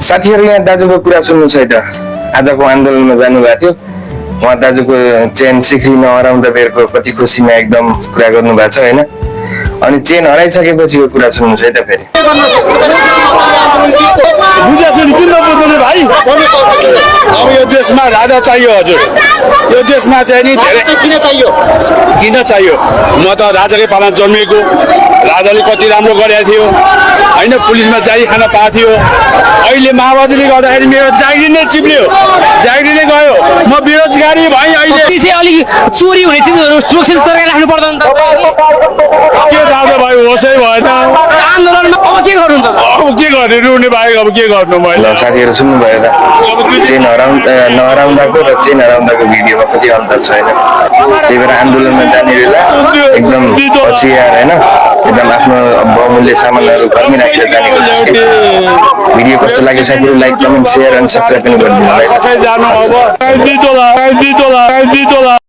साथीहरु यहाँ दाजुको कुरा सुन्नु छ त आजको आन्दोलनमा जानुभएको थियो उहाँ दाजुको चेन सिक्री नहराउँदा बेरको कति खुसीमा एकदम कुरा गर्नु भएको छ हैन अनि चेन हराइसकेपछिको कुरा सुन्नु छ त फेरि बुझेछन् किन बुझ्नु भाइ अब यो देशमा राजा चाहियो हजुर यो देशमा चाहिँ नि धेरै किन चाहियो म त राजाकै पालामा जन्मेको राजाले कति राम्रो गरेको थियो हैन पुलिसमा जागिर खान पाएको थियो अहिले माओवादीले गर्दाखेरि मेरो जागिर नै चिप्लियो जागिर नै गयो म बेरोजगारी भएँ अहिले चाहिँ अलि चोरी हुने चिजहरू सुरक्षित सरकार राख्नु पर्दैन त के दादा भाइ होसै भएन आन्दोलनमा अब के गर्नु त अब के गर्ने रुने बाहेक अब के गर्नु मैले साथीहरु सुन्नु भयो त चेन नहराउँदाको र चेन हराउँदाको भिडियोमा कति अन्तर छैन त्यही भएर आन्दोलनमा जाने बेला एकदम होसियार हैन एकदम आफ्नो बहुमूल्य सामानहरु घरमै राखेर जाने गर्छ भिडियो कस्तो लाग्यो साथीहरु लाइक कमेन्ट शेयर अनि सब्स्क्राइब पनि गरिदिनु होला जानु अब